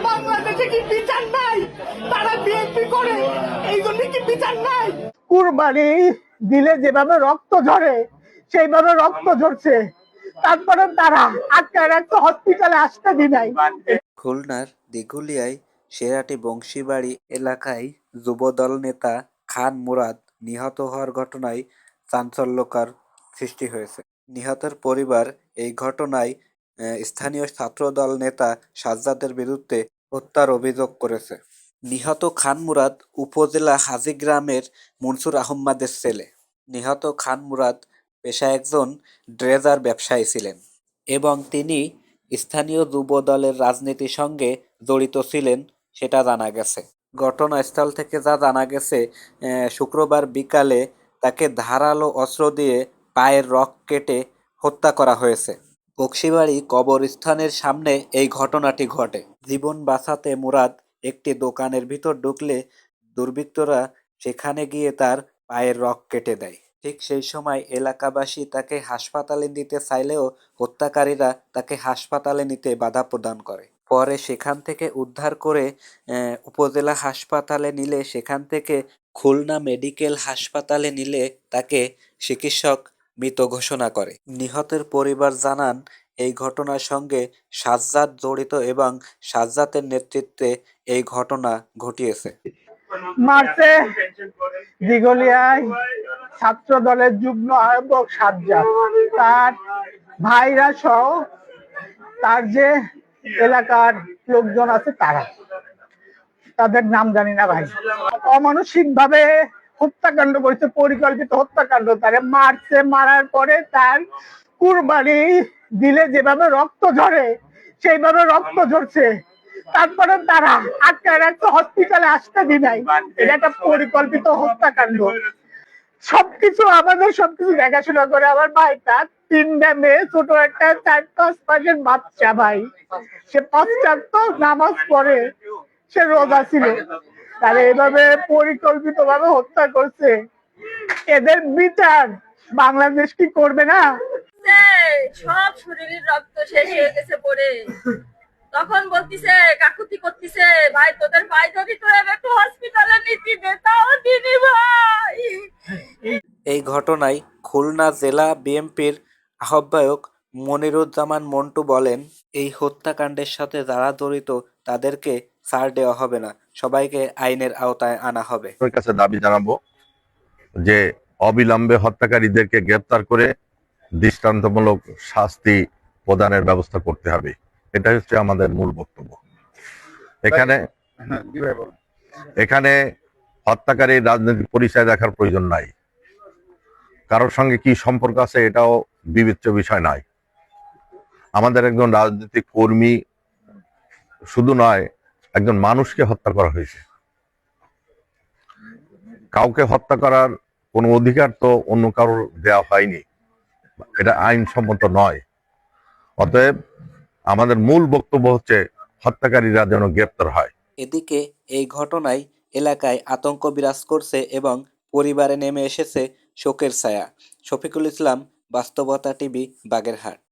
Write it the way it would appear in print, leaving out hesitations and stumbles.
বাংলাদেশে কি বিচার নাই? তারা বিএনপি করে, এই জন্য কি বিচার নাই? কুরবানি দিলে যেভাবে রক্ত ঝরে সেইভাবে রক্ত ঝরছে, তারপরে তারা আটকে রাখতে হসপিটালে আসতে দি নাই। খুলনার দিঘুলিয়ায় শেরাটি বংশীবাড়ি এলাকায় যুবদল নেতা খান মুরাদ নিহত হওয়ার ঘটনায় চাঞ্চল্যকর সৃষ্টি হয়েছে। নিহতের পরিবার এই ঘটনায় স্থানীয় ছাত্রদল নেতা সাজ্জাদের বিরুদ্ধে হত্যার অভিযোগ করেছে। নিহত খান মুরাদ উপজেলা হাজী গ্রামের মনসুর আহম্মদের ছেলে। নিহত খান মুরাদ পেশায় একজন ড্রেজার ব্যবসায়ী ছিলেন এবং তিনি স্থানীয় যুব দলের রাজনীতির সঙ্গে জড়িত ছিলেন সেটা জানা গেছে। ঘটনাস্থল থেকে যা জানা গেছে, শুক্রবার বিকালে তাকে ধারালো অস্ত্র দিয়ে পায়ের রগ কেটে হত্যা করা হয়েছে। বকশীবাড়ি কবরস্থানের সামনে এই ঘটনাটি ঘটে। জীবন বাঁচাতে মুরাদ একটি দোকানের ভিতর ঢুকলে দুর্বৃত্তরা সেখানে গিয়ে তার পায়ের রগ কেটে দেয়। ঠিক সেই সময় এলাকাবাসী তাকে হাসপাতালে নিতে চাইলেও হত্যাকারীরা তাকে হাসপাতালে নিতে বাধা প্রদান করে। পরে সেখান থেকে উদ্ধার করে উপজেলা হাসপাতালে নিলে সেখান থেকে খুলনা মেডিকেল হাসপাতালে নিলে তাকে চিকিৎসক মৃত ঘোষণা করে। নিহতের পরিবার জানান, এই ঘটনার সঙ্গে সাজ্জাদ জড়িত এবং সাজ্জাদের নেতৃত্বে এই ঘটনা ঘটিয়েছে। মার্চে দিঘলিয়ায় ছাত্র দলের যুগ্ম আহ্বায়ক সাজ্জাদ, তার ভাইরা সহ তার যে এলাকার লোকজন আছে তারা, তাদের নাম জানি না ভাই, অমানসিক ভাবে হত্যাকাণ্ড করেছে, পরিকল্পিত হত্যাকাণ্ড। তারে মারছে, মারার পরে তার কুরবানি দিলে যেভাবে রক্ত ঝরে সেইভাবে রক্ত ঝরছে, তারপরে তারা আটকে রাখতে হসপিটালে আসতে দি নাই। এটা একটা পরিকল্পিত হত্যাকাণ্ড। সবকিছু আমাদের সবকিছু দেখাশোনা করে আমার ভাই, তার 3টা মেয়ে, ছোট একটা 4-5 মাসের বাচ্চা ভাই। সে 5 ওয়াক্ত নামাজ পড়ে, সে রোজা ছিল। তারা এভাবে পরিকল্পিত ভাবে হত্যা করছে। এদের বিচার বাংলাদেশ কি করবে না? সব শরীরের রক্ত শেষ হয়ে গেছে পরে, তখন বলতিছে কাকুতি করতেছে, ভাই তোদের ভাই যদি তোরা একটু হসপিটালে নিতি তাও দিনি ভাই। এই ঘটনায় খুলনা জেলা বিএনপির আহ্বায়ক মনিরুজ্জামান মন্টু বলেন, এই হত্যাকাণ্ডের সাথে যারা জড়িত তাদেরকে ছাড় দেওয়া হবে না, সবাইকে আইনের আওতায় আনা হবে। কাছে দাবি জানাবো যে অবিলম্বে হত্যাকারীদেরকে গ্রেপ্তার করে দৃষ্টান্তমূলক শাস্তি প্রদানের ব্যবস্থা করতে হবে। এটা হচ্ছে আমাদের মূল বক্তব্য। এখানে হত্যাকারীর রাজনৈতিক পরিচয় দেখার প্রয়োজন নাই, কারোর সঙ্গে কি সম্পর্ক আছে এটাও বিবেচ্য বিষয় নয়। আমাদের একজন রাজনৈতিক কর্মী শুধু নয়, একজন মানুষকে হত্যা করা হয়েছে। কাউকে হত্যা করার কোনো অধিকার তো অন্য কারোর দেওয়া হয়নি, এটা আইনসম্মত নয়। অতএব আমাদের মূল বক্তব্য হচ্ছে হত্যাকারীরা যেন গ্রেপ্তার হয়। এদিকে এই ঘটনায় এলাকায় আতঙ্ক বিরাজ করছে এবং পরিবারে নেমে এসেছে শোকের ছায়া। শফিকুল ইসলাম, বাস্তবতা টিভি, বাগেরহাট।